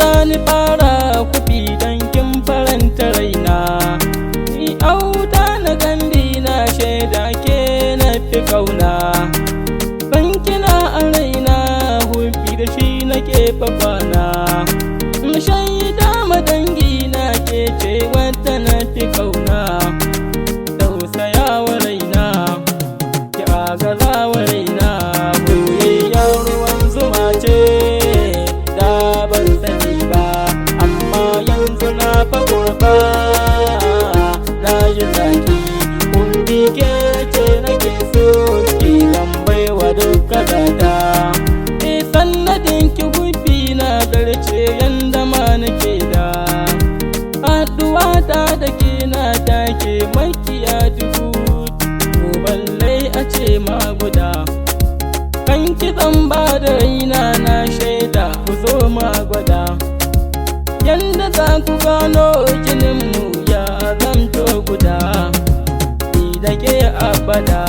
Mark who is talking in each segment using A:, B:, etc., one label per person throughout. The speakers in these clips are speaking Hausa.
A: zani fara kufi don kin faranta raina. Ni auta na gandi na shaida ke na fi kauna. Ban kina a raina hufi da shi nake fafana. Shaida ma dangi na ke ce wata na fi kauna. Tausaya wa raina, ki agaza wa raina. Soyayya ruwan zuma ce da ban sani ba, amma yanzu na fa kurba na ji zaki. Kundi ke ce nake so ki zan baiwa duka gata. Sannadin ki gufi na darce yanda ma nake da. Haɗuwa ta da ke na take makiya dubu, ko balle a ce ma guda. Kan ki zan ba da raina na shaida ku zo ma gwada. Yanda za ku gano jininmu ya zamto guda, ni da ke abada.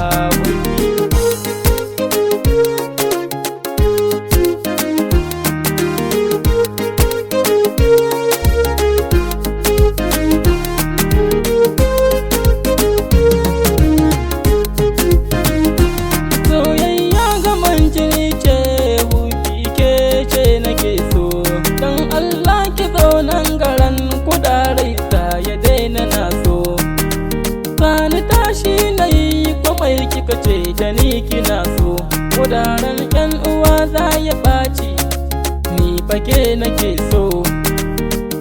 A: Kika ce da ni kina so, wuraren ƴan uwa za ya ɓaci, ni fake nake so.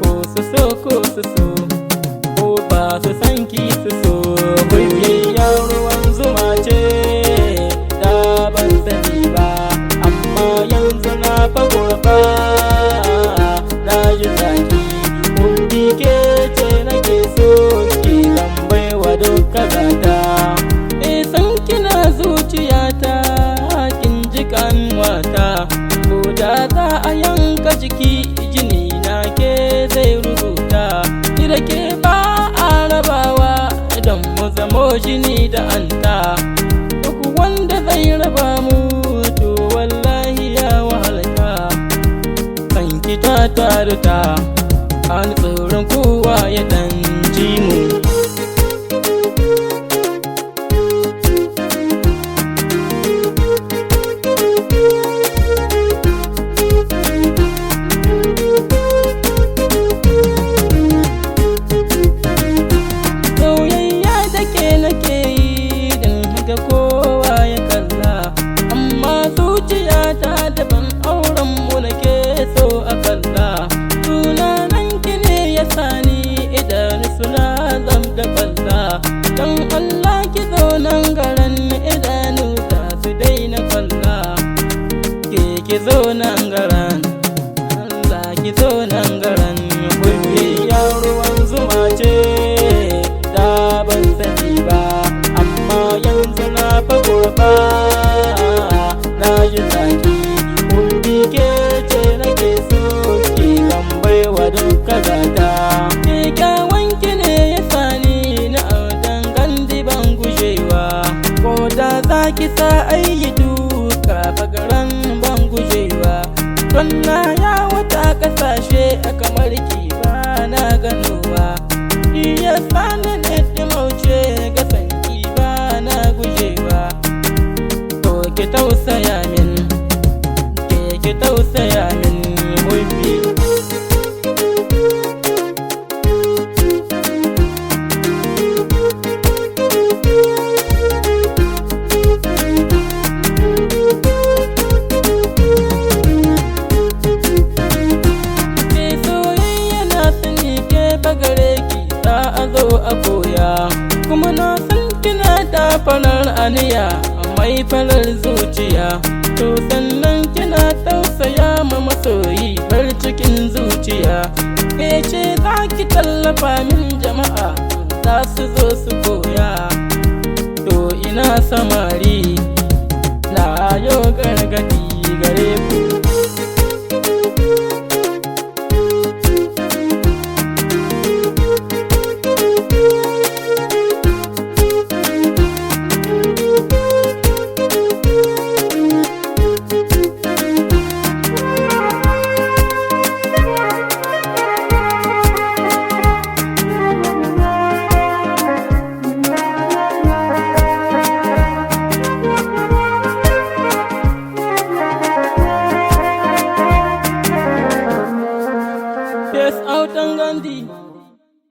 A: Ko su so ko su so, ko ba su san ki su so. Soyayya ruwan zuma ce da ban sani ba, amma yanzu na fa kurba na ji zaki. Kundi ke ce nake so ki zan baiwa duka gata. Zuciyata kin ji kanwata, ko da za a yanka jiki jini na ke zai rubuta. Ni da ke ba a rabawa idan mu zamo jini da anta. Duk wanda zai raba mu to wallahi ya wahalta. Kan ki ta taruta an tsoron kowa ya dan ji mu. Zuciyata daban auren mu nake so a kalla. Sunanan ki ne ya sani idanu suna zam da kwalla. Don Allah ki zo nan garan idanu za su daina kwalla. Ki zo nan garan, Allah ki zo nan garan. Soyayya ruwan zuma ce da ban sani ba, amma yanzu na fa kurba na ji zaki. Kundi ke ce nake so ki zan baiwa duka gata. Kyakkyawan ki ne ya sani na autan gandi ban gujewa, ko da za ki sa ayi duka bagaran ban gujewa. Don na ya wata kasashe a kamar ki ba na ganowa. Iya sani ne dimauce ga sanki ba na gujewa. To ki tausaya min, ki tausaya min hulfi. Ke soyayya na sani ke bagare ki za a zo a koya, kuma na san kina da farar aniya mai farar zuciya. To sannan kina tausaya ma masoyi bar cikin zuciya. Ke ce za ki tallafa min jama'a za su zo su koya. To ina samari na yo gargadi gare ku. gandi